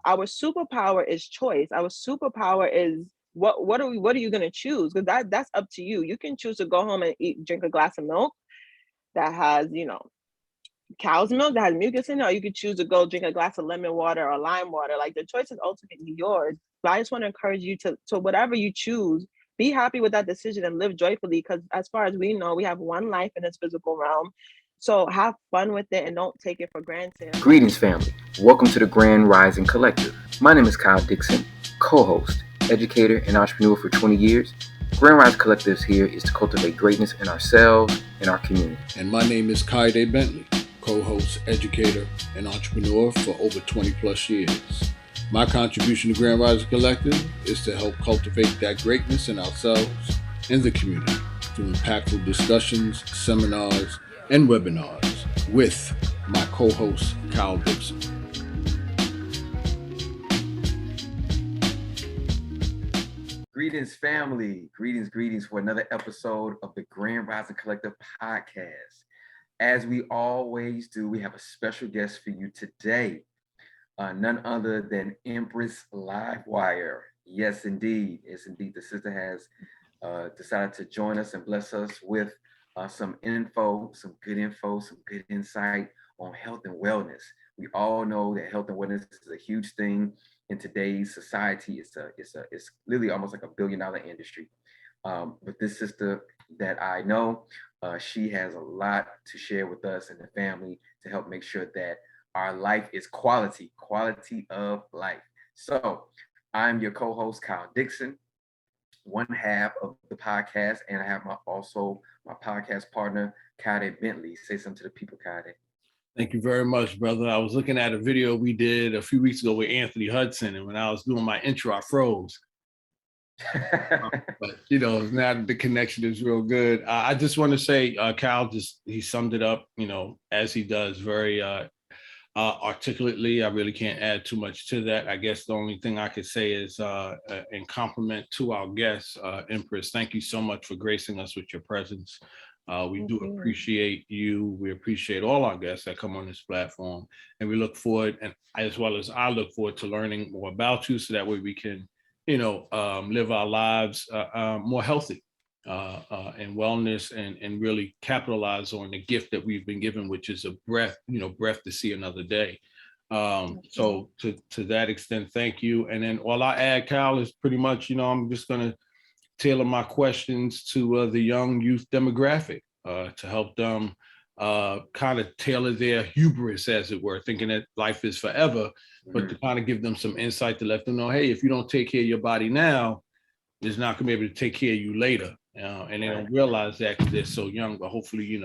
our superpower is choice. Our superpower is what are you gonna choose? Because that's up to you. You can choose to go home and drink a glass of milk that has, cow's milk that has mucus in it, or you could choose to go drink a glass of lemon water or lime water. Like, the choice is ultimately yours. But I just want to encourage you to whatever you choose, be happy with that decision and live joyfully. Because as far as we know, we have one life in this physical realm. So have fun with it and don't take it for granted. Greetings, family. Welcome to the Grand Rising Collective. My name is Kyle Dixon, co-host, educator, and entrepreneur for 20 years. Grand Rising Collective here is to cultivate greatness in ourselves and our community. And my name is Kayode Bentley, co-host, educator, and entrepreneur for over 20 plus years. My contribution to Grand Rising Collective is to help cultivate that greatness in ourselves and the community through impactful discussions, seminars, and webinars with my co-host, Kyle Dixon. Greetings, family. Greetings for another episode of the Grand Rising Collective podcast. As we always do, we have a special guest for you today. None other than Empress Livewire. Yes, indeed. Yes, indeed. The sister has decided to join us and bless us with some good insight on health and wellness. We all know that health and wellness is a huge thing in today's society. It's literally almost like $1 billion industry. But this sister that I know, she has a lot to share with us and the family to help make sure that our life is quality of life. So I'm your co-host, Kyle Dixon, one half of the podcast, and I have my podcast partner, Kayode Bentley. Say something to the people, Kayode. Thank you very much, brother. I was looking at a video we did a few weeks ago with Anthony Hudson, and when I was doing my intro, I froze. But now the connection is real good. I just want to say, Kyle he summed it up, as he does very articulately. I really can't add too much to that. I guess the only thing I could say is in compliment to our guest, Empress, thank you so much for gracing us with your presence. We do appreciate you. We appreciate all our guests that come on this platform, and we look forward, and as well as I look forward to learning more about you, so that way we can, live our lives more healthy and wellness, and really capitalize on the gift that we've been given, which is a breath to see another day. So to that extent, thank you. And then all I add, Kyle, is pretty much, I'm just going to tailor my questions to the young youth demographic to help them kind of tailor their hubris, as it were, thinking that life is forever, but to kind of give them some insight to let them know, hey, if you don't take care of your body now, it's not going to be able to take care of you later. And they don't realize that because they're so young, but hopefully,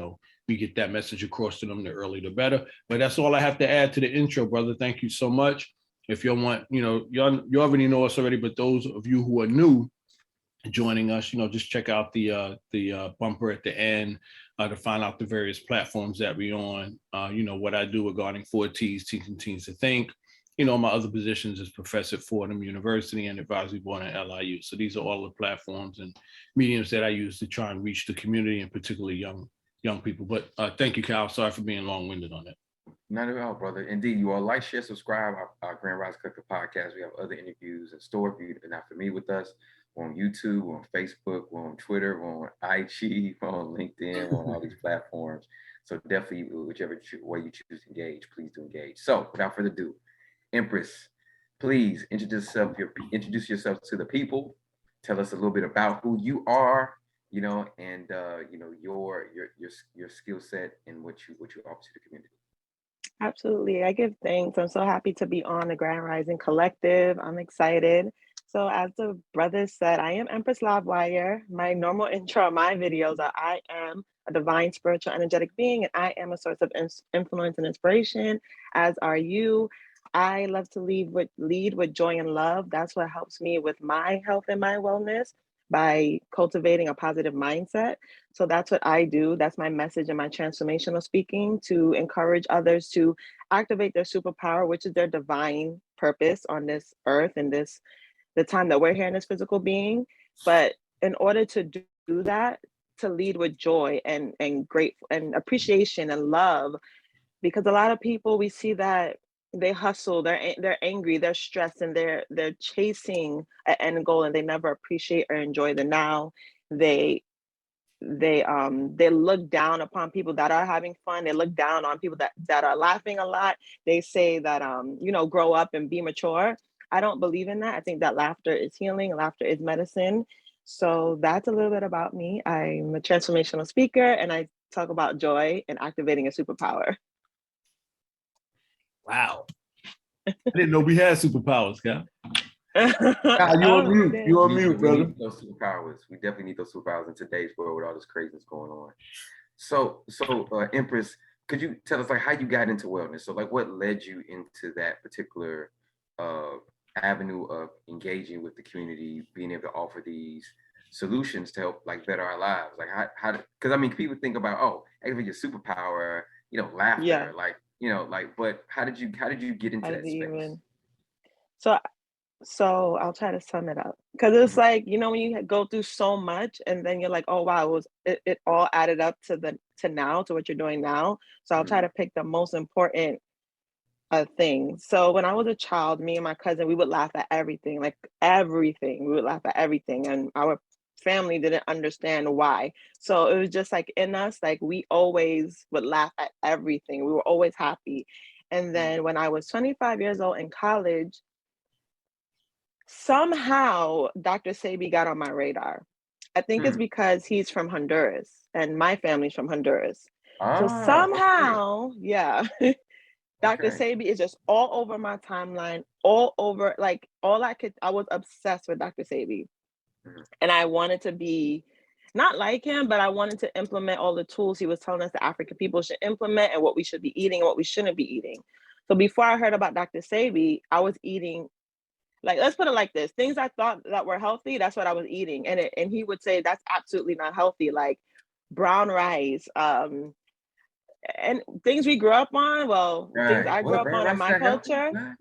we get that message across to them, the earlier the better. But that's all I have to add to the intro, brother. Thank you so much. If you want, you already know us already, but those of you who are new joining us, just check out the bumper at the end to find out the various platforms that we're on. What I do regarding 4Ts, teaching teens to think. My other positions as professor at Fordham University and advisory board at LIU. So these are all the platforms and mediums that I use to try and reach the community, and particularly young people. But thank you, Kyle. Sorry for being long-winded on that. Not at all, brother. Indeed, you all like, share, subscribe our Grand Rise Collective podcast. We have other interviews in store. If you're not familiar with us, we're on YouTube, we're on Facebook, we're on Twitter, we're on IG, we're on LinkedIn, we're on all these platforms. So definitely, whichever way you choose to engage, please do engage. So without further ado, Empress, please introduce yourself to the people. Tell us a little bit about who you are, and your skill set and what you offer to the community. Absolutely. I give thanks. I'm so happy to be on the Grand Rising Collective. I'm excited. So as the brother said, I am Empress Livewire. My normal intro on my videos are I am a divine, spiritual, energetic being, and I am a source of influence and inspiration, as are you. I love to lead with joy and love. That's what helps me with my health and my wellness, by cultivating a positive mindset. So that's what I do. That's my message and my transformational speaking, to encourage others to activate their superpower, which is their divine purpose on this earth and the time that we're here in this physical being. But in order to do that, to lead with joy and grateful and appreciation and love, because a lot of people, we see that they hustle, they're angry, they're stressed, and they're chasing an end goal, and they never appreciate or enjoy the now. They they look down upon people that are having fun. They look down on people that are laughing a lot. They say that you know, grow up and be mature. I don't believe in that. I think that laughter is healing, laughter is medicine. So that's a little bit about me. I'm a transformational speaker, and I talk about joy and activating a superpower. Wow. I didn't know we had superpowers, Kyle. You on mute. You on mute, brother. We need those superpowers. We definitely need those superpowers in today's world with all this craziness going on. So, Empress, could you tell us like how you got into wellness? So, like, what led you into that particular avenue of engaging with the community, being able to offer these solutions to help like better our lives? Like, how? Because I mean, people think about, oh, activate your superpower, you know, laughter, Yeah. like, you know, like, but how did you get into that space? So I'll try to sum it up, because it's like, you know, when you go through so much and then you're like, oh wow, it all added up to now, to what you're doing now. So I'll try to pick the most important thing. So when I was a child, me and my cousin, we would laugh at everything, like everything. We would laugh at everything, and our family didn't understand why. So it was just like in us, like we always would laugh at everything. We were always happy. And then when I was 25 years old in college, somehow Dr. Sebi got on my radar. I think it's because he's from Honduras and my family's from Honduras. So somehow, yeah, Dr. Sebi is just all over my timeline, all over, like I was obsessed with Dr. Sebi. And I wanted to be not like him, but I wanted to implement all the tools he was telling us that African people should implement, and what we should be eating and what we shouldn't be eating. So before I heard about Dr. Sebi, I was eating, like, let's put it like this, things I thought that were healthy, that's what I was eating. And he would say that's absolutely not healthy, like brown rice, and things we grew up on, things I grew up on in my culture.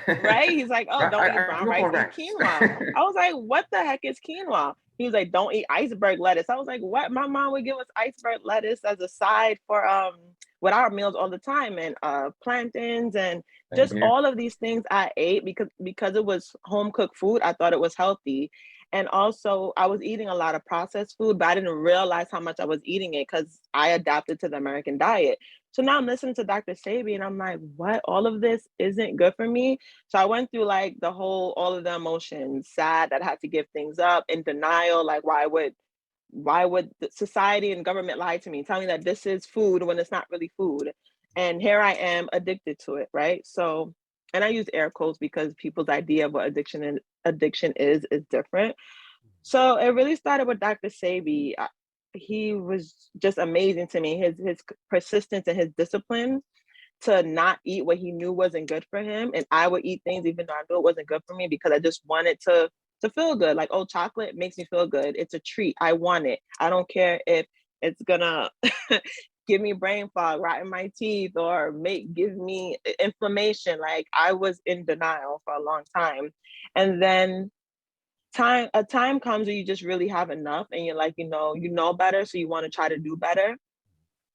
Right? He's like, oh, don't eat brown rice, eat quinoa. I was like, what the heck is quinoa? He was like, don't eat iceberg lettuce. I was like, what? My mom would give us iceberg lettuce as a side for with our meals all the time, and plantains, and just all of these things I ate because it was home cooked food. I thought it was healthy. And also I was eating a lot of processed food, but I didn't realize how much I was eating it because I adapted to the American diet. So now I'm listening to Dr. Sebi and I'm like, what? All of this isn't good for me. So I went through like all of the emotions, sad that I had to give things up, in denial, like why would the society and government lie to me, tell me that this is food when it's not really food? And here I am addicted to it, right? So, and I use air quotes because people's idea of what addiction is different. So it really started with Dr. Sebi. He was just amazing to me. His persistence and his discipline to not eat what he knew wasn't good for him, and I would eat things even though I knew it wasn't good for me because I just wanted to feel good. Like, oh, chocolate makes me feel good. It's a treat. I want it. I don't care if it's gonna give me brain fog, rot in my teeth, or give me inflammation. Like, I was in denial for a long time, and then a time comes where you just really have enough, and you're like, you know better, so you want to try to do better.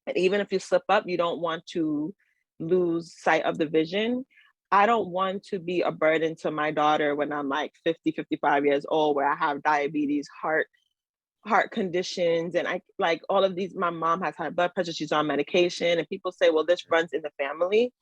And even if you slip up, you don't want to lose sight of the vision. I don't want to be a burden to my daughter when I'm like 50, 55 years old, where I have diabetes, heart conditions, and I like all of these. My mom has high blood pressure, she's on medication, and people say, well, this runs in the family.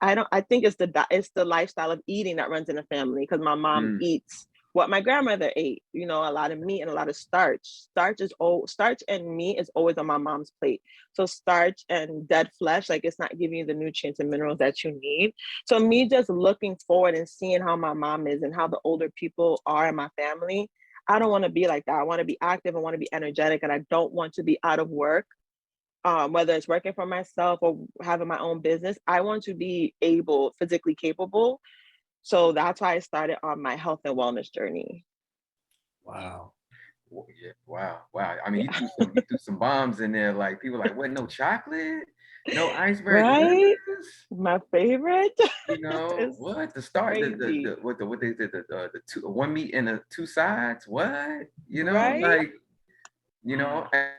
I think it's the lifestyle of eating that runs in the family, because my mom eats what my grandmother ate, a lot of meat and a lot of starch. Starch and meat is always on my mom's plate. So starch and dead flesh, like, it's not giving you the nutrients and minerals that you need. So me just looking forward and seeing how my mom is and how the older people are in my family, I don't want to be like that. I want to be active. I want to be energetic, and I don't want to be out of work. Whether it's working for myself or having my own business, I want to be physically capable. So that's why I started on my health and wellness journey. Wow. Yeah. Wow. I mean, you threw some bombs in there. Like, people like, what? No chocolate? No iceberg? Right? My favorite. What? The start? The two, one meat and the two sides? What? Right? Like,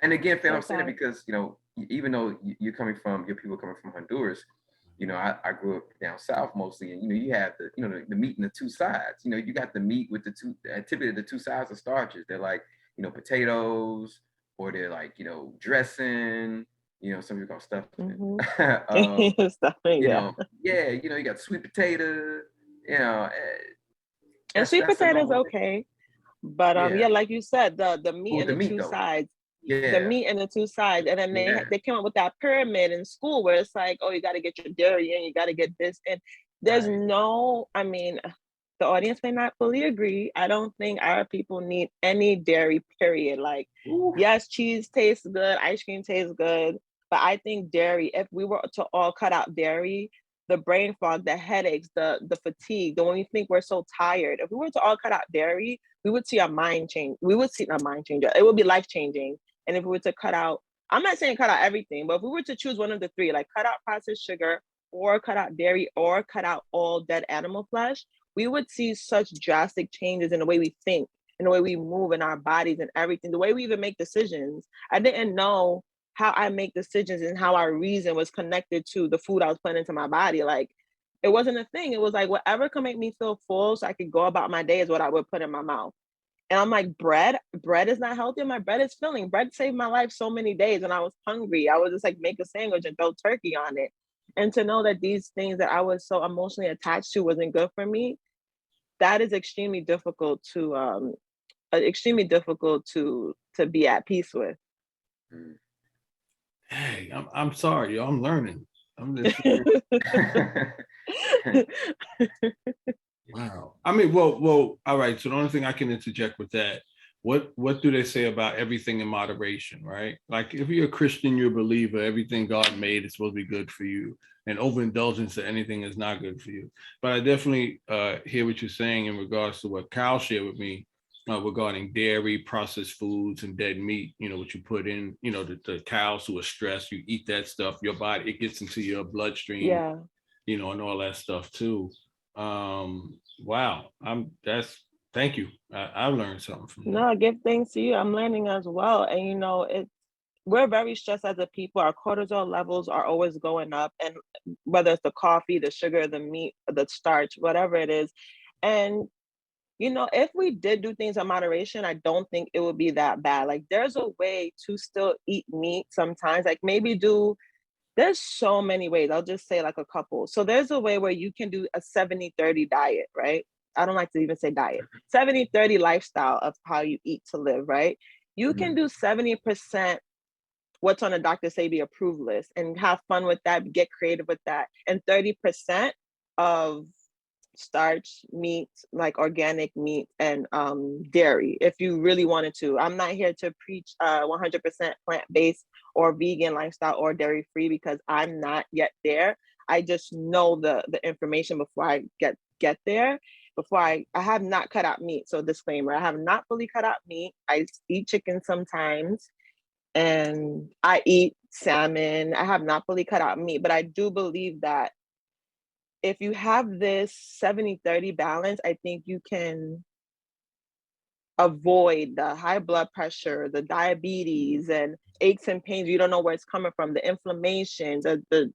and again, fam, I'm saying it because, even though your people coming from Honduras, You know, I grew up down south mostly, and you have the meat in the two sides. You got the meat with typically the two sides of starches. They're like potatoes, or they're like dressing. Some people call stuffing. Stuffing, yeah. You got sweet potato. And sweet That's a potato is normal thing. okay, but Yeah. like you said, the meat With and the the meat two though. sides. Yeah. The meat and the two sides, and then they came up with that pyramid in school where it's like, oh, you got to get your dairy in, you got to get this, and there's no, I mean, the audience may not fully agree. I don't think our people need any dairy, period. Like, yes, cheese tastes good, ice cream tastes good, but I think dairy, if we were to all cut out dairy, the brain fog, the headaches, the fatigue, the when we think we're so tired, if we were to all cut out dairy, we would see a mind change. We would see a mind changer. It would be life changing. And if we were to cut out, I'm not saying cut out everything, but if we were to choose one of the three, like cut out processed sugar, or cut out dairy, or cut out all dead animal flesh, we would see such drastic changes in the way we think, in the way we move in our bodies and everything, the way we even make decisions. I didn't know how I make decisions and how our reason was connected to the food I was putting into my body. Like, it wasn't a thing. It was like whatever could make me feel full so I could go about my day is what I would put in my mouth. And I'm like, bread is not healthy. My bread is filling. Bread saved my life so many days when I was hungry. I would just like make a sandwich and throw turkey on it. And to know that these things that I was so emotionally attached to wasn't good for me, that is extremely difficult to be at peace with. Hey, I'm sorry, yo. I'm learning. I'm just wow. I mean, well, all right. So the only thing I can interject with that, what do they say about everything in moderation, right? Like if you're a Christian, you're a believer, everything God made is supposed to be good for you. And overindulgence to anything is not good for you. But I definitely hear what you're saying in regards to what Kyle shared with me regarding dairy, processed foods, and dead meat. What you put in, the cows who are stressed, you eat that stuff, your body, it gets into your bloodstream, yeah. And all that stuff too. Wow. Thank you. I learned something from that. No, I give thanks to you. I'm learning as well. And we're very stressed as a people. Our cortisol levels are always going up, and whether it's the coffee, the sugar, the meat, the starch, whatever it is. And if we did do things in moderation, I don't think it would be that bad. Like, there's a way to still eat meat sometimes. Like, there's so many ways. I'll just say like a couple. So there's a way where you can do a 70-30 diet, right? I don't like to even say diet. 70-30 lifestyle of how you eat to live, right? You can do 70% what's on a Dr. Sebi approved list and have fun with that, get creative with that. And 30% of starch, meat, like organic meat, and dairy, if you really wanted to. I'm not here to preach 100% plant-based or vegan lifestyle or dairy-free because I'm not yet there. I just know the information before I get there. I have not cut out meat. So disclaimer, I have not fully cut out meat. I eat chicken sometimes, and I eat salmon. I have not fully cut out meat, but I do believe that if you have this 70-30 balance, I think you can avoid the high blood pressure, the diabetes, and aches and pains. You don't know where it's coming from, the inflammation, the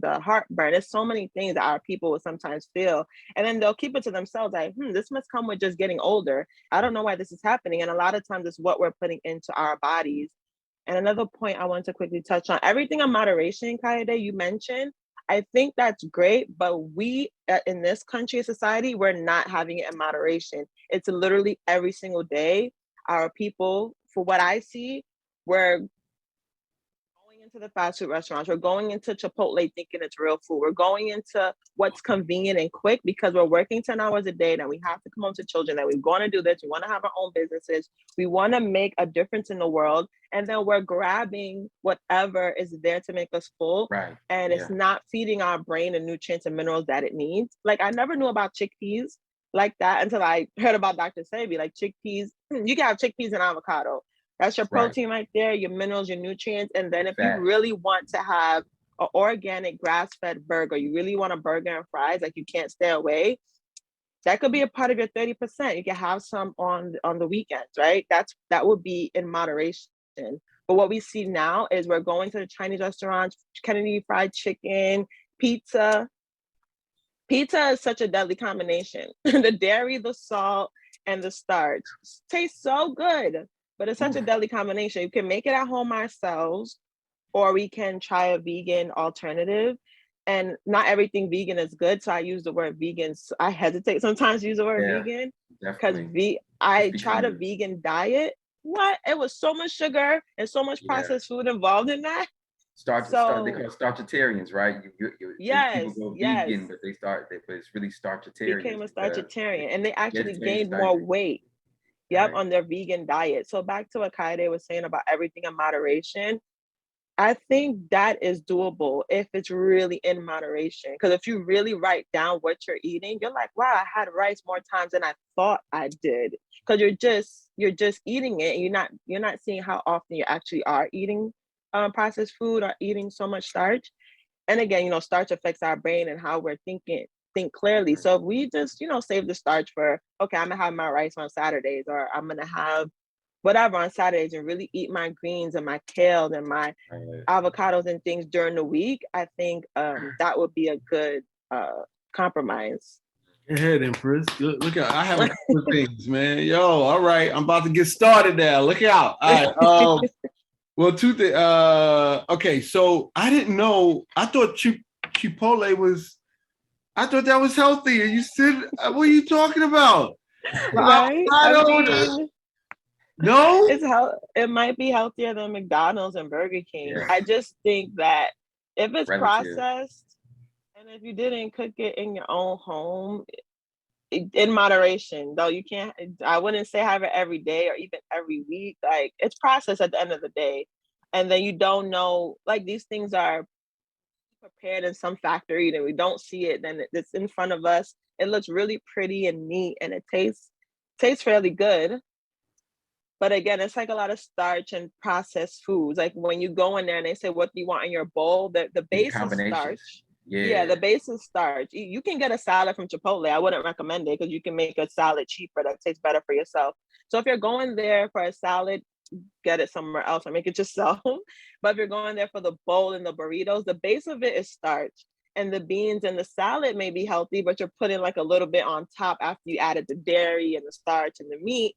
heartburn. There's so many things that our people will sometimes feel. And then they'll keep it to themselves like, this must come with just getting older. I don't know why this is happening. And a lot of times it's what we're putting into our bodies. And another point I want to quickly touch on, everything in moderation, Kayode, you mentioned, I think that's great, but we in this country and society, we're not having it in moderation. It's literally every single day. Our people, for what I see, we're going into the fast food restaurants. We're going into Chipotle thinking it's real food. We're going into what's convenient and quick because we're working 10 hours a day. That we have to come home to children, that we want to do this. We want to have our own businesses. We want to make a difference in the world. And then we're grabbing whatever is there to make us full. Right. And it's not feeding our brain the nutrients and minerals that it needs. Like, I never knew about chickpeas like that until I heard about Dr. Sebi. Like, chickpeas, you can have chickpeas and avocado. That's your protein right there, your minerals, your nutrients. And then if you really want to have an organic grass-fed burger, you really want a burger and fries, like you can't stay away, that could be a part of your 30%. You can have some on the weekends, right? That would be in moderation. But what we see now is we're going to the Chinese restaurants, Kennedy Fried Chicken, pizza. Pizza is such a deadly combination. The dairy, the salt, and the starch tastes so good, but it's such a deadly combination. You can make it at home ourselves, or we can try a vegan alternative. And not everything vegan is good. So I use the word vegan. I hesitate sometimes to use the word vegan because I tried a vegan diet. What? It was so much sugar and so much processed food involved in that. They call starchitarians, right? Yes, people go vegan, but but it's really starchitarian. Became a starchitarian, and they actually gained more weight. Yep, on their vegan diet. So back to what Kayode was saying about everything in moderation. I think that is doable if it's really in moderation. Because if you really write down what you're eating, you're like, wow, I had rice more times than I thought I did. Because you're just eating it, and you're not seeing how often you actually are eating processed food or eating so much starch. And again, starch affects our brain and how we're think clearly. So if we just, save the starch for, okay, I'm gonna have my rice on Saturdays, or I'm gonna have whatever on Saturdays, and really eat my greens and my kale and my avocados and things during the week, I think that would be a good compromise. Go ahead, Empress. Look out. I have a couple of things, man. Yo, all right. I'm about to get started now. Look out. All right. Well, two things. Okay, so I didn't know. I thought Chipotle was. I thought that was healthy. And you said, what are you talking about? Right? No, it might be healthier than McDonald's and Burger King. Yeah. I just think that if it's processed, and if you didn't cook it in your own home, in moderation, though, you can't. I wouldn't say have it every day or even every week. Like, it's processed at the end of the day, and then you don't know. Like, these things are prepared in some factory, and we don't see it. Then it's in front of us. It looks really pretty and neat, and it tastes fairly good. But again, it's like a lot of starch and processed foods. Like when you go in there and they say, what do you want in your bowl? The base is starch. Yeah, the base is starch. You can get a salad from Chipotle. I wouldn't recommend it because you can make a salad cheaper that tastes better for yourself. So if you're going there for a salad, get it somewhere else or make it yourself. But if you're going there for the bowl and the burritos, the base of it is starch. And the beans and the salad may be healthy, but you're putting like a little bit on top after you added the dairy and the starch and the meat,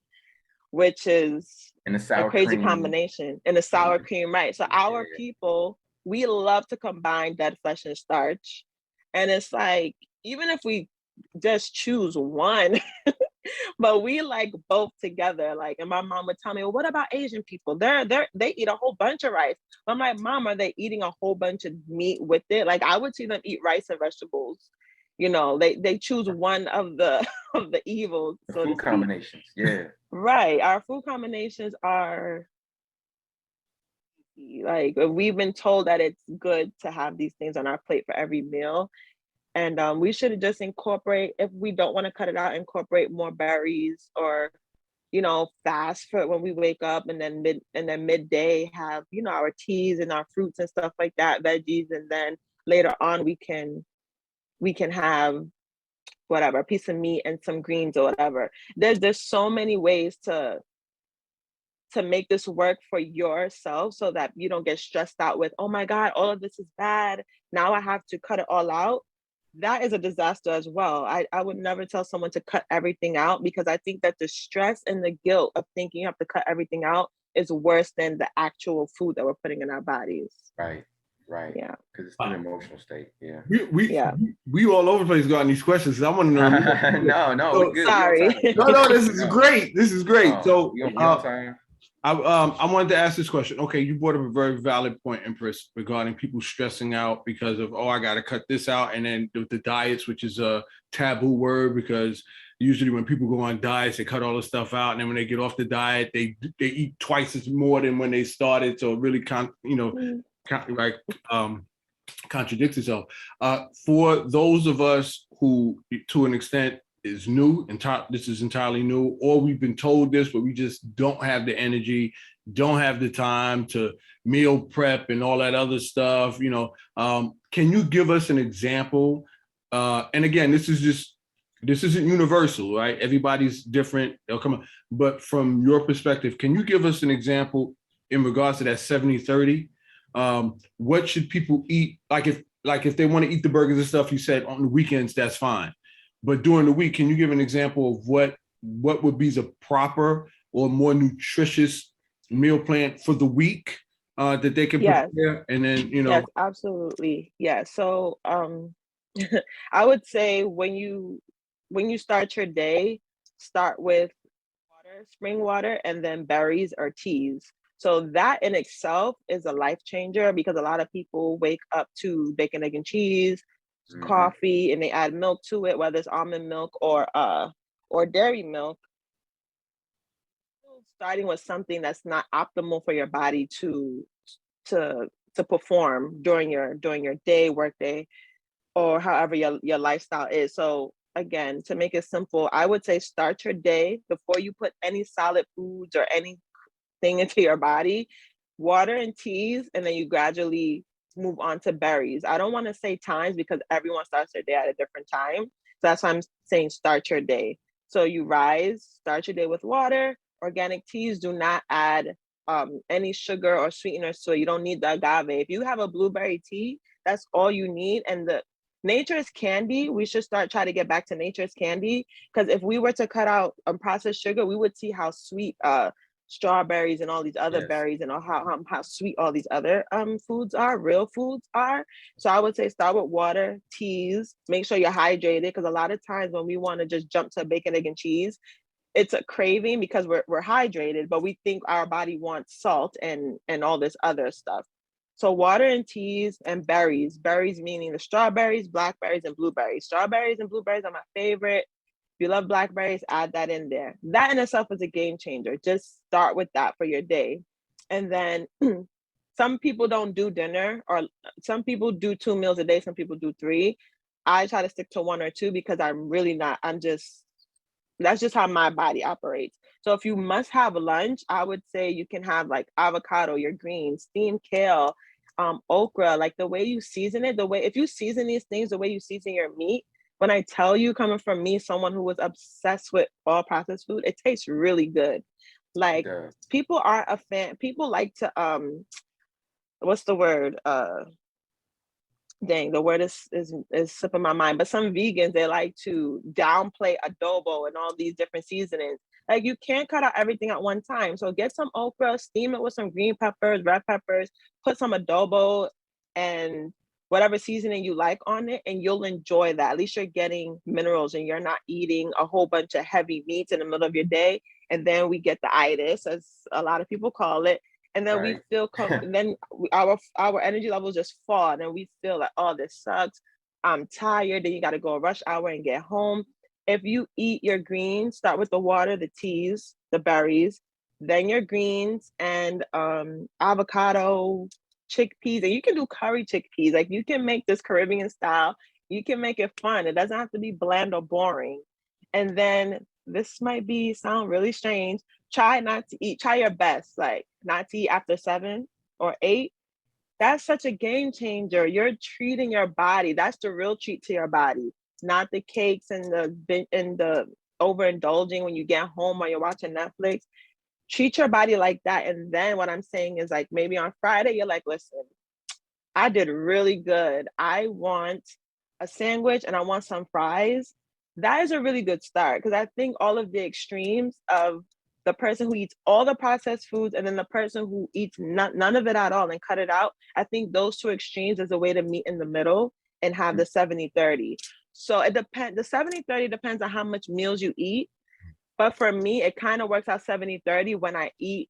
which is a crazy combination. And the sour cream, right? So our people, we love to combine dead flesh and starch. And it's like, even if we just choose one, but we like both together. Like, and my mom would tell me, well, what about Asian people? They eat a whole bunch of rice. I'm like, Mom, are they eating a whole bunch of meat with it? Like, I would see them eat rice and vegetables. They choose one of the evils. So food combinations, yeah. Right. Our food combinations are like, we've been told that it's good to have these things on our plate for every meal. And we should just incorporate, if we don't want to cut it out, incorporate more berries, or, fast for when we wake up, and then midday have, our teas and our fruits and stuff like that, veggies. And then later on we can have whatever, a piece of meat and some greens or whatever. There's so many ways to make this work for yourself, so that you don't get stressed out with, oh my God, all of this is bad, now I have to cut it all out. That is a disaster as well. I would never tell someone to cut everything out, because I think that the stress and the guilt of thinking you have to cut everything out is worse than the actual food that we're putting in our bodies. Right. Yeah. Because it's an emotional state. Yeah. We all over the place got these questions. I want to know. No, so, good. Sorry. No, this is great. This is great. So I wanted to ask this question. Okay, you brought up a very valid point, Empress, regarding people stressing out because of, I got to cut this out. And then the diets, which is a taboo word, because usually when people go on diets, they cut all the stuff out. And then when they get off the diet, they eat twice as more than when they started. So it really contradicts itself. For those of us who, to an extent, is new, this is entirely new, or we've been told this, but we just don't have the energy, don't have the time to meal prep and all that other stuff. Can you give us an example? And again, this isn't universal, right? Everybody's different. They'll come up. But from your perspective, can you give us an example in regards to that 70-30? What should people eat? Like, like if they want to eat the burgers and stuff, you said on the weekends, that's fine. But during the week, can you give an example of what would be the proper or more nutritious meal plan for the week that they can Yes. prepare? And then, Yes, absolutely. Yeah. So I would say when you start your day, start with water, spring water, and then berries or teas. So that in itself is a life changer because a lot of people wake up to bacon, egg, and cheese, coffee, and they add milk to it, whether it's almond milk or dairy milk. Starting with something that's not optimal for your body to perform during your day, work day, or however your lifestyle is. So again, to make it simple, I would say start your day before you put any solid foods or anything into your body, water and teas, and then you gradually move on to berries. I don't want to say times because everyone starts their day at a different time. So that's why I'm saying start your day. So you rise, start your day with water. Organic teas do not add any sugar or sweeteners, so you don't need the agave. If you have a blueberry tea, that's all you need. And the nature's candy, we should start trying to get back to nature's candy, because if we were to cut out processed sugar, we would see how sweet strawberries and all these other berries and how sweet all these other foods are, real foods are. So I would say start with water, teas, make sure you're hydrated, because a lot of times when we want to just jump to bacon, egg, and cheese, it's a craving because we're hydrated, but we think our body wants salt and all this other stuff. So water and teas and berries meaning the strawberries, blackberries, and blueberries. Strawberries and blueberries are my favorite. If you love blackberries, add that in there. That in itself is a game changer. Just start with that for your day. And then some people don't do dinner, or some people do 2 meals a day, some people do 3. I try to stick to 1 or 2 because that's just how my body operates. So if you must have lunch, I would say you can have like avocado, your greens, steamed kale, okra, like the way you season it, if you season these things the way you season your meat, when I tell you, coming from me, someone who was obsessed with all processed food, it tastes really good. Like people aren't a fan, people like to, what's the word? Dang, the word is slipping my mind, but some vegans, they like to downplay adobo and all these different seasonings. Like you can't cut out everything at one time. So get some okra, steam it with some green peppers, red peppers, put some adobo and whatever seasoning you like on it, and you'll enjoy that. At least you're getting minerals and you're not eating a whole bunch of heavy meats in the middle of your day. And then we get the itis, as a lot of people call it. And then we feel, our energy levels just fall. And then we feel like, oh, this sucks. I'm tired. Then you got to go rush hour and get home. If you eat your greens, start with the water, the teas, the berries, then your greens and avocado, chickpeas. And you can do curry chickpeas. Like you can make this Caribbean style. You can make it fun. It doesn't have to be bland or boring. And then this might sound really strange. Try your best, like not to eat after 7 or 8. That's such a game changer. You're treating your body. That's the real treat to your body, not the cakes and the overindulging when you get home or you're watching Netflix. Treat your body like that. And then what I'm saying is, like, maybe on Friday, you're like, listen, I did really good. I want a sandwich and I want some fries. That is a really good start, because I think all of the extremes of the person who eats all the processed foods and then the person who eats none of it at all and cut it out, I think those 2 extremes is a way to meet in the middle and have the 70-30. So it depends. The 70-30 depends on how much meals you eat. But for me, it kind of works out 70-30 when I eat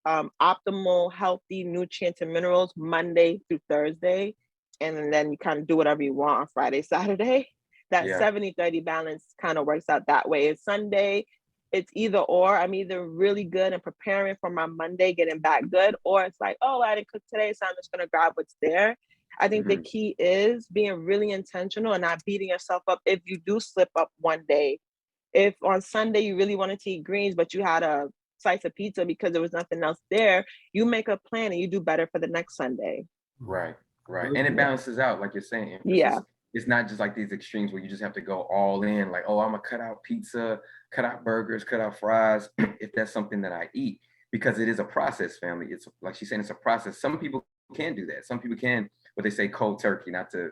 optimal, healthy nutrients and minerals Monday through Thursday. And then you kind of do whatever you want on Friday, Saturday. That 70-30 balance kind of works out that way. It's Sunday, it's either or. I'm either really good and preparing for my Monday, getting back good, or it's like, oh, I didn't cook today, so I'm just going to grab what's there. I think the key is being really intentional and not beating yourself up if you do slip up one day. If on Sunday you really wanted to eat greens, but you had a slice of pizza because there was nothing else there, you make a plan and you do better for the next Sunday. Right. And it balances out, like you're saying. It's not just like these extremes where you just have to go all in, like, oh, I'm gonna cut out pizza, cut out burgers, cut out fries, if that's something that I eat, because it is a process, family. It's like she's saying, it's a process. Some people can do that. Some people can what they say, cold turkey, not to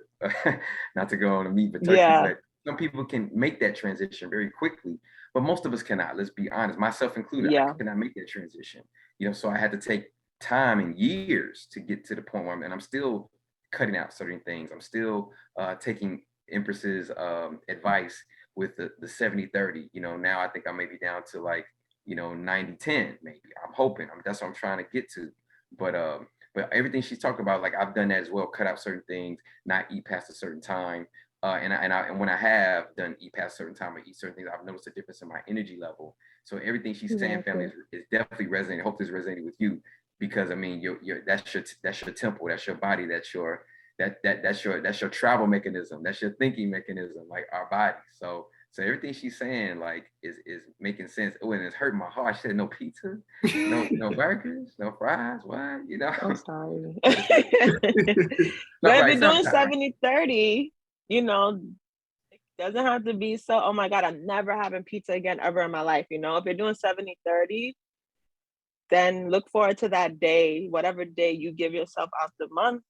not to go on a meat, but turkey. Yeah. But some people can make that transition very quickly, but most of us cannot. Let's be honest, myself included. Yeah. I cannot make that transition. You know, so I had to take time and years to get to the point where I'm still cutting out certain things. I'm still taking Empress's advice with the 70-30. You know, now I think I may be down to like, you know, 90-10 maybe. I'm hoping. That's what I'm trying to get to. But everything she's talking about, like I've done that as well. Cut out certain things, not eat past a certain time. And when I have done eat past a certain time or eat certain things, I've noticed a difference in my energy level. So everything she's saying, family, is definitely resonating. I hope this resonated with you, because I mean, that's your temple, that's your body, that's your travel mechanism, that's your thinking mechanism, like our body. So everything she's saying like is making sense. Oh, and it's hurting my heart. She said no pizza, no burgers, no fries. What? You know? I'm sorry. But if you're doing 70-30, you know, it doesn't have to be so, oh my God, I'm never having pizza again ever in my life. You know, if you're doing 70-30, then look forward to that day, whatever day you give yourself out the month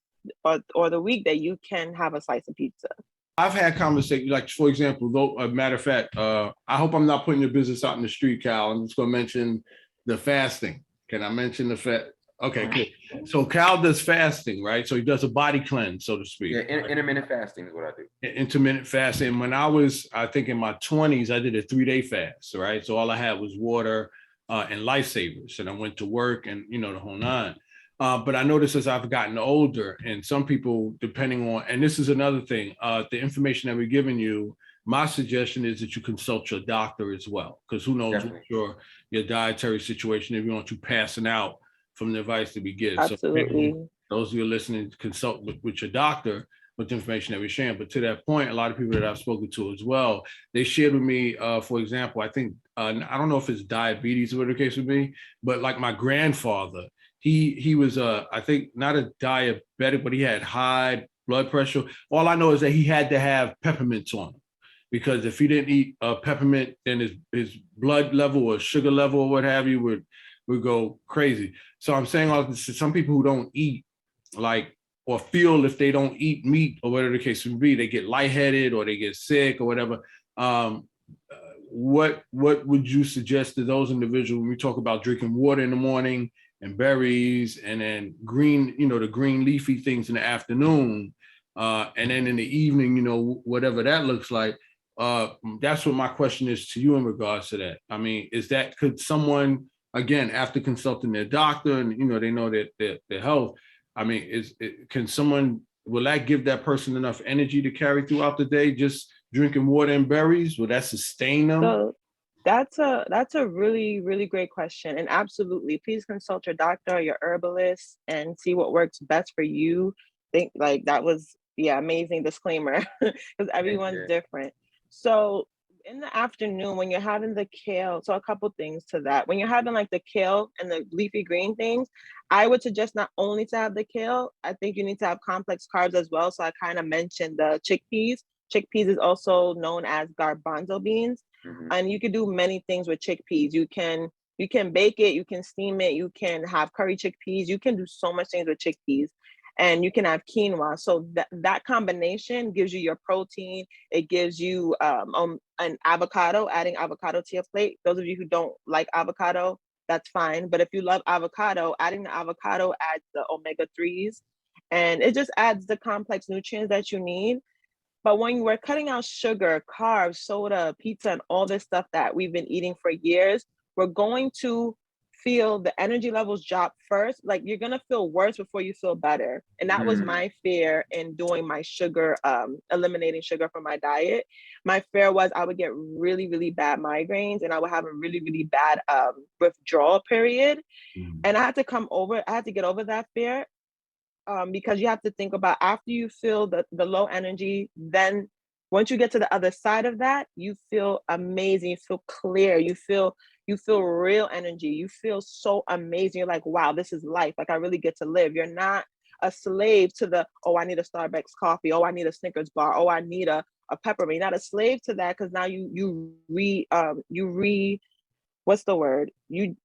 or the week, that you can have a slice of pizza. I've had conversations, like, for example, though, a matter of fact, I hope I'm not putting your business out in the street, Cal. I'm just going to mention the fasting. Can I mention the fast? Okay, cool. So Cal does fasting, right? So he does a body cleanse, so to speak. Yeah, intermittent fasting is what I do. Intermittent fasting. When I think in my 20s, I did a 3-day fast, right? So all I had was water and lifesavers, and I went to work and, you know, the whole nine. But I noticed as I've gotten older, and some people, depending on, and this is another thing, the information that we're giving you, my suggestion is that you consult your doctor as well, because who knows what your dietary situation, if you want you passing out from the advice that we give. Absolutely. So those of you listening, consult with your doctor with the information that we're sharing. But to that point, a lot of people that I've spoken to as well, they shared with me, for example, I think, I don't know if it's diabetes or whatever the case would be, but like my grandfather, he was I think not a diabetic, but he had high blood pressure. All I know is that he had to have peppermints on him, because if he didn't eat peppermint, then his blood level or sugar level or what have you would go crazy. So I'm saying all this to some people who don't eat, like, or feel if they don't eat meat or whatever the case would be, they get lightheaded or they get sick or whatever. What would you suggest to those individuals when we talk about drinking water in the morning and berries, and then green, you know, the green leafy things in the afternoon, and then in the evening, you know, whatever that looks like? That's what my question is to you in regards to that. I mean, could someone, again, after consulting their doctor and, you know, they know that their health, I mean, will that give that person enough energy to carry throughout the day, just drinking water and berries? Will that sustain them? So that's a really, really great question. And absolutely, please consult your doctor or your herbalist and see what works best for you. Think like that was, amazing disclaimer, because everyone's different. So in the afternoon, when you're having the kale, so a couple things to that. When you're having like the kale and the leafy green things, I would suggest not only to have the kale, I think you need to have complex carbs as well. So I kind of mentioned the chickpeas. Chickpeas is also known as garbanzo beans. Mm-hmm. And you can do many things with chickpeas. You can bake it, you can steam it, you can have curry chickpeas, you can do so much things with chickpeas. And you can have quinoa. So that combination gives you your protein. It gives you an avocado, adding avocado to your plate. Those of you who don't like avocado, that's fine. But if you love avocado, adding the avocado adds the omega-3s. And it just adds the complex nutrients that you need. But when we're cutting out sugar, carbs, soda, pizza, and all this stuff that we've been eating for years, we're going to feel the energy levels drop first. Like, you're going to feel worse before you feel better. And that was my fear in doing my sugar, eliminating sugar from my diet. My fear was I would get really, really bad migraines, and I would have a really, really bad withdrawal period. And I had to get over that fear. Because you have to think about, after you feel the low energy, then once you get to the other side of that, you feel amazing, you feel clear, you feel real energy, you feel so amazing. You're like, wow, this is life. Like, I really get to live. You're not a slave to I need a Starbucks coffee. Oh, I need a Snickers bar. Oh, I need a peppermint. You're not a slave to that, because now what's the word? You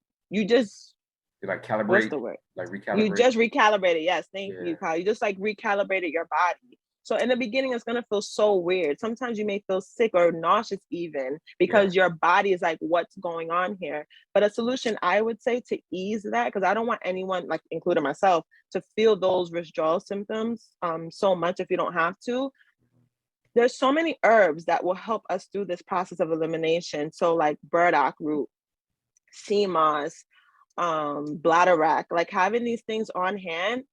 just You like What's calibrate, the word? like You recalibrate. just recalibrated. Yes, thank Yeah. you, Kyle. You just like recalibrated your body. So in the beginning, it's gonna feel so weird. Sometimes you may feel sick or nauseous even because your body is like, what's going on here? But a solution I would say to ease that, because I don't want anyone, like including myself, to feel those withdrawal symptoms so much if you don't have to. There's so many herbs that will help us through this process of elimination. So like burdock root, Seamoss, bladderwrack, like having these things on hand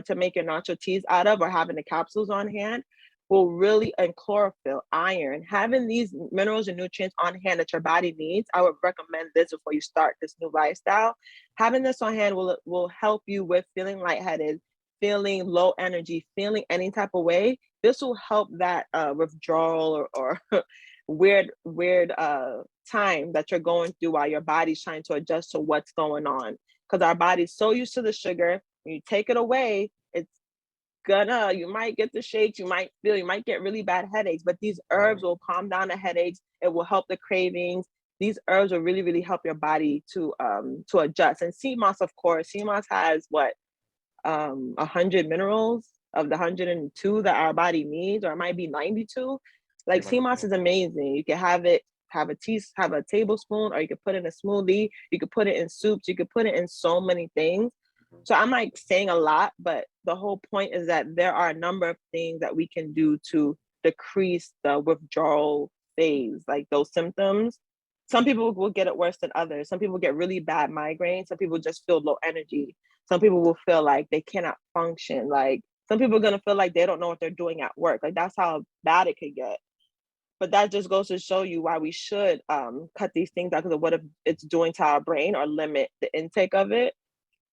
to make your nacho teas out of, or having the capsules on hand will really, and chlorophyll, iron, having these minerals and nutrients on hand that your body needs. I would recommend this before you start this new lifestyle. Having this on hand will help you with feeling lightheaded, feeling low energy, feeling any type of way. This will help that withdrawal or weird time that you're going through while your body's trying to adjust to what's going on, because our body's so used to the sugar. When you take it away, you might get the shakes, you might get really bad headaches, but these herbs will calm down the headaches. It will help the cravings. These herbs will really, really help your body to adjust. And Seamoss, of course, Seamoss has 100 minerals of the 102 that our body needs, or it might be 92. Like Seamoss is amazing. You can have a tablespoon, or you could put it in a smoothie, you could put it in soups, you could put it in so many things. So I'm like saying a lot, but the whole point is that there are a number of things that we can do to decrease the withdrawal phase, like those symptoms. Some people will get it worse than others. Some people get really bad migraines. Some people just feel low energy. Some people will feel like they cannot function. Like some people are going to feel like they don't know what they're doing at work. Like that's how bad it could get. But that just goes to show you why we should cut these things out, because of what it's doing to our brain, or limit the intake of it.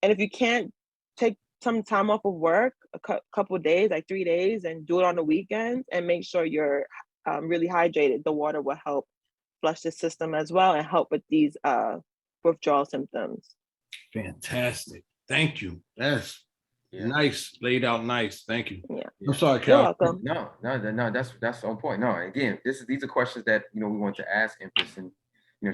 And if you can't, take some time off of work, a couple of days, like 3 days, and do it on the weekends, and make sure you're really hydrated. The water will help flush the system as well and help with these withdrawal symptoms. Fantastic. Thank you. That's nice. Laid out nice. Thank you. Yeah. I'm sorry, Cal. You're welcome. No, that's on point. No, again, these are questions that we want to ask Empress, and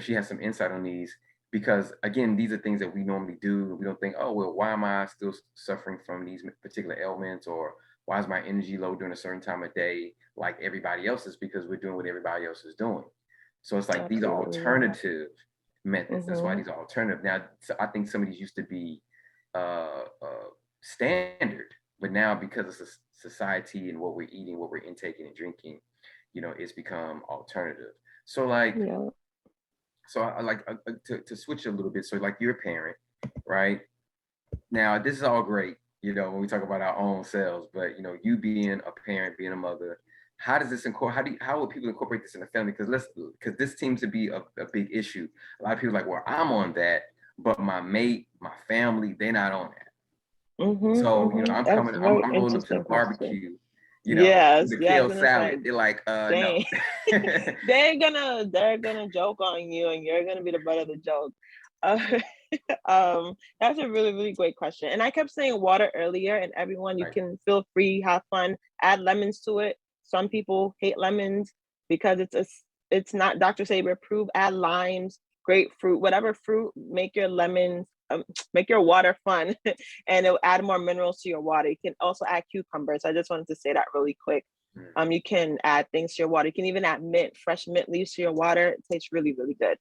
she has some insight on these, because again, these are things that we normally do. We don't think, oh well, why am I still suffering from these particular ailments, or why is my energy low during a certain time of day like everybody else's, because we're doing what everybody else is doing. So it's like Absolutely. These are alternative methods. That's why these are alternative. Now, I think some of these used to be standard, but now because of society and what we're eating, what we're intaking and drinking, it's become alternative. So like, so I like to switch a little bit. So like, you're a parent, right? Now this is all great, when we talk about our own selves, but you being a parent, being a mother, how does this how will people incorporate this in the family? Because this seems to be a big issue. A lot of people are like, well, I'm on that, but my mate, my family, they're not on that. So I'm rolling up to the barbecue. The kale salad. They're like, no. they're gonna joke on you, and you're gonna be the butt of the joke. That's a really, really great question. And I kept saying water earlier, and everyone, you can feel free, have fun, add lemons to it. Some people hate lemons because it's not Dr. Sebi approved. Add limes, grapefruit, whatever fruit, make your lemons, make your water fun, and it'll add more minerals to your water. You can also add cucumbers. I just wanted to say that really quick. You can add things to your water. You can even add mint, fresh mint leaves to your water. It tastes really, really good.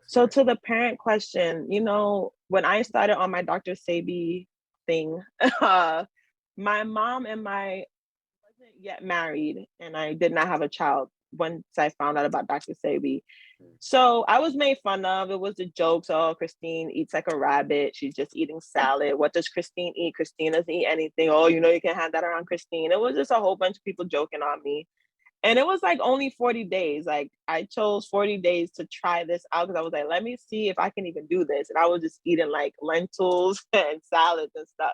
So to the parent question, when I started on my Dr. Sebi thing, my mom and I wasn't yet married, and I did not have a child once I found out about Dr. Sebi. So I was made fun of. It was the jokes. Oh, Christine eats like a rabbit. She's just eating salad. What does Christine eat? Christine doesn't eat anything. Oh, you can have that around Christine. It was just a whole bunch of people joking on me. And it was like only 40 days. Like I chose 40 days to try this out, because I was like, let me see if I can even do this. And I was just eating like lentils and salads and stuff.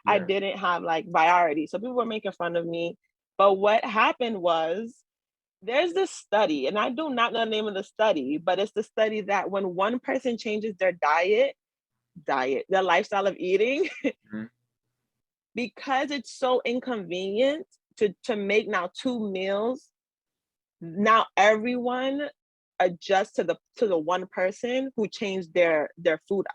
I didn't have like variety. So people were making fun of me. But what happened was, there's this study, and I do not know the name of the study, but it's the study that when one person changes their their lifestyle of eating, because it's so inconvenient to make now 2 meals, now everyone adjust to the one person who changed their food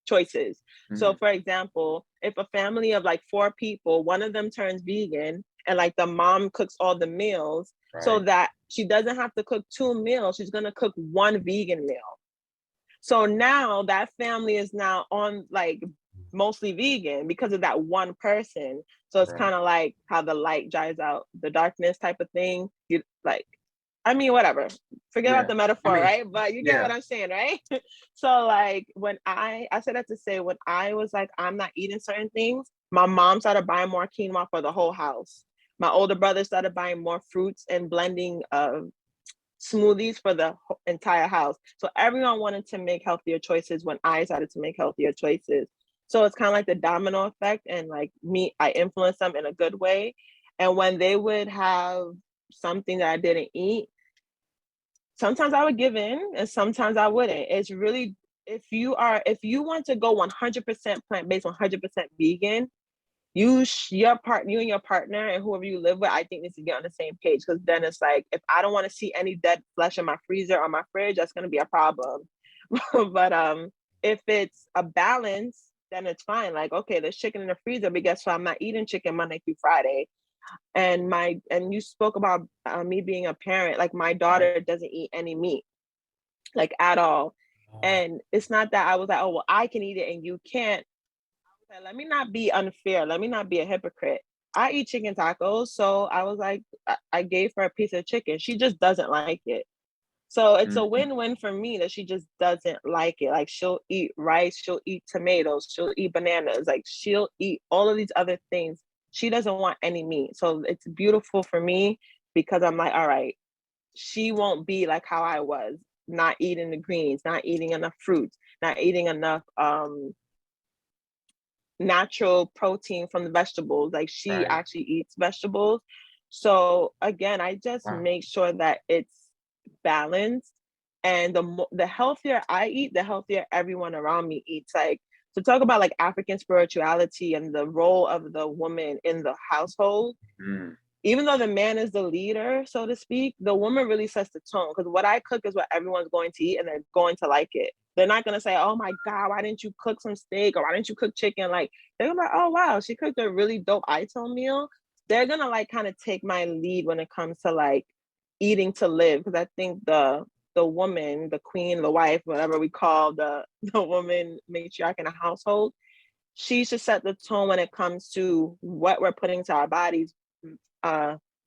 choices. So for example, if a family of like 4 people, one of them turns vegan and like the mom cooks all the meals, so that she doesn't have to cook 2 meals, she's going to cook 1 vegan meal. So now that family is now on like mostly vegan because of that one person. So it's kind of like how the light drives out the darkness type of thing. You like, I mean, whatever. Forget about the metaphor, right? But you get what I'm saying, right? So like when I said that to say, when I was like, I'm not eating certain things, my mom started buying more quinoa for the whole house. My older brother started buying more fruits and blending smoothies for the entire house. So everyone wanted to make healthier choices when I started to make healthier choices. So it's kind of like the domino effect, and like me, I influenced them in a good way. And when they would have something that I didn't eat, sometimes I would give in and sometimes I wouldn't. It's really, if you want to go 100% plant-based, 100% vegan, you and your partner and whoever you live with, I think needs to get on the same page, because then it's like, if I don't want to see any dead flesh in my freezer or my fridge, that's going to be a problem. But if it's a balance, then it's fine. Like, okay, there's chicken in the freezer, but guess what? I'm not eating chicken Monday through Friday. And you spoke about me being a parent. Like my daughter doesn't eat any meat, like at all. And it's not that I was like, oh, well, I can eat it and you can't. Let me not be unfair. Let me not be a hypocrite. I eat chicken tacos. So I was like, I gave her a piece of chicken. She just doesn't like it. So it's a win-win for me that she just doesn't like it. Like she'll eat rice, she'll eat tomatoes, she'll eat bananas, like she'll eat all of these other things. She doesn't want any meat. So it's beautiful for me because I'm like, all right, she won't be like how I was, not eating the greens, not eating enough fruits, not eating enough natural protein from the vegetables. Like she actually eats vegetables. So again, I just make sure that it's balanced, and the healthier I eat, the healthier everyone around me eats. Like, to talk about like African spirituality and the role of the woman in the household, even though the man is the leader, so to speak, the woman really sets the tone, because what I cook is what everyone's going to eat and they're going to like it. They're not going to say, oh my God, why didn't you cook some steak, or why didn't you cook chicken? Like, they're gonna be like, oh wow, she cooked a really dope ITIL meal. They're gonna like kind of take my lead when it comes to like eating to live, because I think the woman, the queen, the wife, whatever we call the woman matriarch in a household, she should set the tone when it comes to what we're putting to our bodies,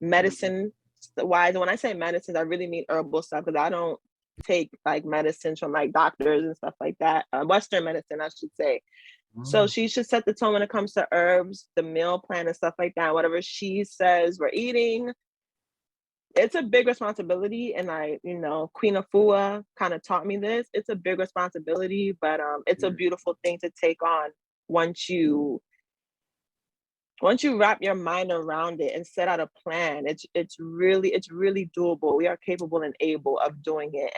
medicine wise. And when I say medicines, I really mean herbal stuff, because I don't take like medicines from like doctors and stuff like that. Western medicine, I should say. So she should set the tone when it comes to herbs, the meal plan and stuff like that. Whatever she says we're eating, it's a big responsibility. And Queen Afua kind of taught me this. It's a big responsibility, but it's a beautiful thing to take on once you wrap your mind around it and set out a plan. It's really doable. We are capable and able of doing it,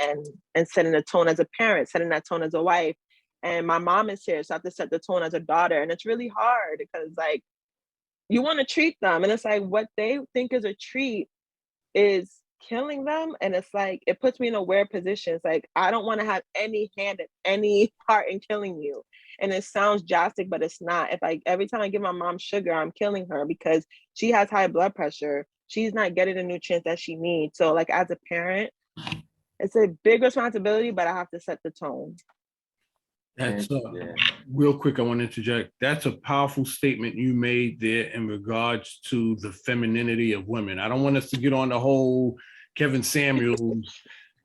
and setting the tone as a parent, setting that tone as a wife. And my mom is here, so I have to set the tone as a daughter. And it's really hard because like you want to treat them, and it's like what they think is a treat is killing them. And it's like, it puts me in a weird position. It's like, I don't want to have any hand in any part in killing you. And it sounds drastic, but it's not. If every time I give my mom sugar, I'm killing her because she has high blood pressure. She's not getting the nutrients that she needs. So like as a parent, it's a big responsibility, but I have to set the tone. That's real quick. I want to interject. That's a powerful statement you made there in regards to the femininity of women. I don't want us to get on the whole Kevin Samuels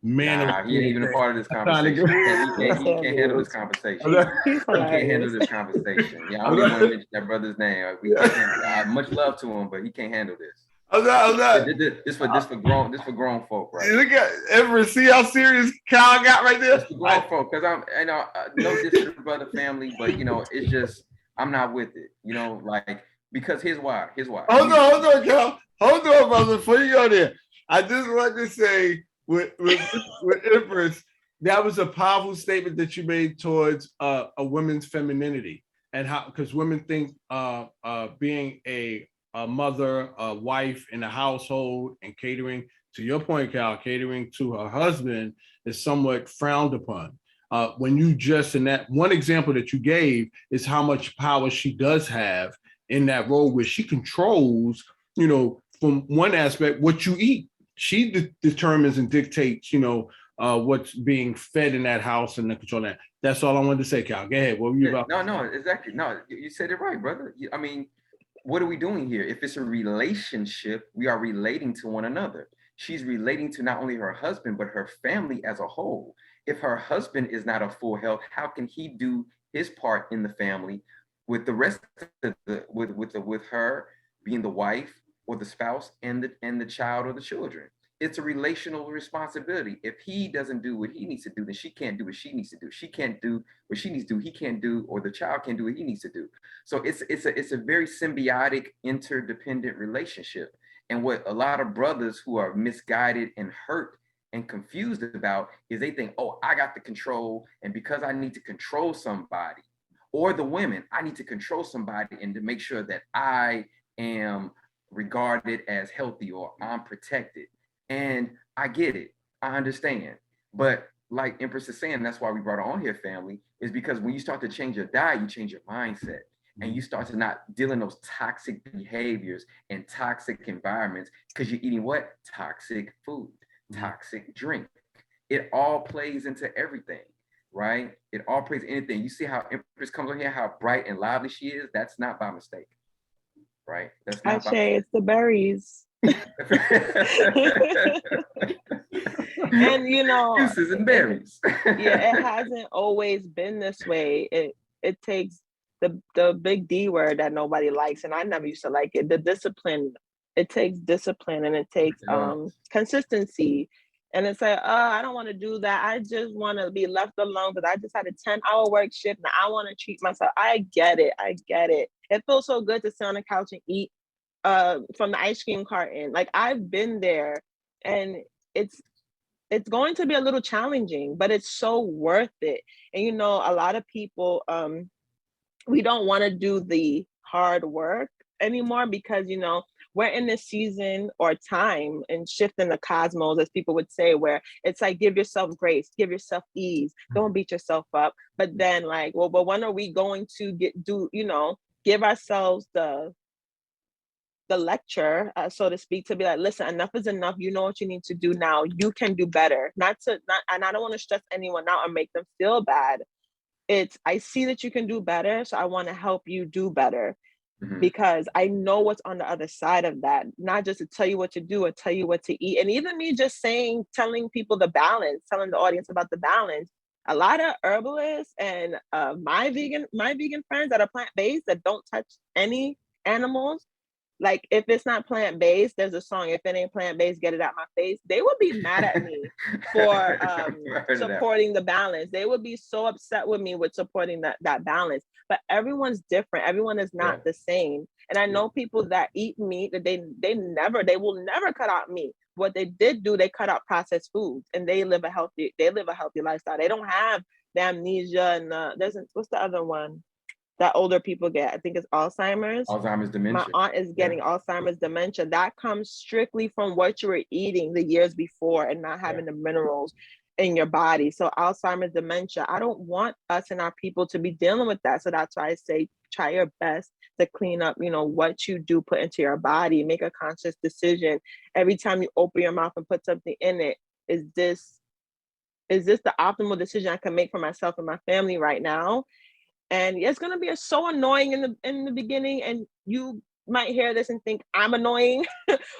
man. He ain't even a part of this conversation. He can't handle this conversation. He can't handle this conversation. Yeah, I don't even want to mention that brother's name. We can't handle, much love to him, but he can't handle this. I'm not. This for grown folk, right? Look at Empress. See how serious Kyle got right there. It's for grown folk, because I'm, no disrespect for the family, but it's just I'm not with it. Like, because here's why. Hold on, Kyle. Hold on, brother. Before you go there, I just want to say with Empress, that was a powerful statement that you made towards a woman's femininity, and how, because women think being a mother, a wife in a household and catering to your point, Cal, catering to her husband is somewhat frowned upon. When you just, in that one example that you gave, is how much power she does have in that role where she controls, you know, from one aspect, what you eat. She determines and dictates, you know, what's being fed in that house and the control that. That's all I wanted to say, Cal. Go ahead. What were you about? No, exactly. No, you said it right, brother. I mean, what are we doing here? If it's a relationship, we are relating to one another. She's relating to not only her husband, but her family as a whole. If her husband is not of full health, how can he do his part in the family with the rest of with her being the wife or the spouse and the child or the children? It's a relational responsibility. If he doesn't do what he needs to do, then she can't do what she needs to do. She can't do what she needs to do. He can't do, or the child can't do what he needs to do. So it's a very symbiotic, interdependent relationship. And what a lot of brothers who are misguided and hurt and confused about is they think, oh, I got the control, and because I need to control somebody, or the women, I need to control somebody and to make sure that I am regarded as healthy or I'm protected. And I get it. I understand. But like Empress is saying, that's why we brought her on here, family, is because when you start to change your diet, you change your mindset. And you start to not deal in those toxic behaviors and toxic environments because you're eating what? Toxic food, toxic drink. It all plays into everything, right? It all plays anything. You see how Empress comes on here, how bright and lively she is? That's not by mistake, right? That's not by mistake. It's the berries. And you know, juices and berries. Yeah, it hasn't always been this way. It takes the big D word that nobody likes, and I never used to like it. The discipline. It takes discipline, and it takes consistency. And it's like, I don't want to do that. I just want to be left alone because I just had a 10-hour work shift and I want to treat myself. I get it. It feels so good to sit on the couch and eat from the ice cream carton. Like, I've been there, and it's going to be a little challenging, but it's so worth it. And you know, a lot of people, we don't want to do the hard work anymore because, you know, we're in this season or time and shift in the cosmos, as people would say, where it's like, give yourself grace, give yourself ease, don't beat yourself up. But then like, well, but when are we going to give ourselves the lecture, so to speak, to be like, listen, enough is enough. You know what you need to do now. You can do better. And I don't want to stress anyone out or make them feel bad. I see that you can do better, so I want to help you do better. Because I know what's on the other side of that, not just to tell you what to do or tell you what to eat. And even me just telling people the balance, telling the audience about the balance. A lot of herbalists and my vegan friends that are plant-based that don't touch any animals, like, if it's not plant-based, there's a song, if it ain't plant-based, get it out my face. They would be mad at me for supporting the balance. They would be so upset with me with supporting that balance. But everyone's different. Everyone is not the same. And I know people that eat meat that they will never cut out meat. What they did do, they cut out processed foods, and they live a healthy lifestyle. They don't have the amnesia and what's the other one that older people get? I think it's Alzheimer's dementia. My aunt is getting Alzheimer's dementia. That comes strictly from what you were eating the years before and not having the minerals in your body. So Alzheimer's dementia, I don't want us and our people to be dealing with that. So that's why I say, try your best to clean up, you know, what you do put into your body. Make a conscious decision. Every time you open your mouth and put something in it, is this the optimal decision I can make for myself and my family right now? And it's going to be so annoying in the beginning, and you might hear this and think I'm annoying,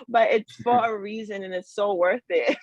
but it's for a reason, and it's so worth it.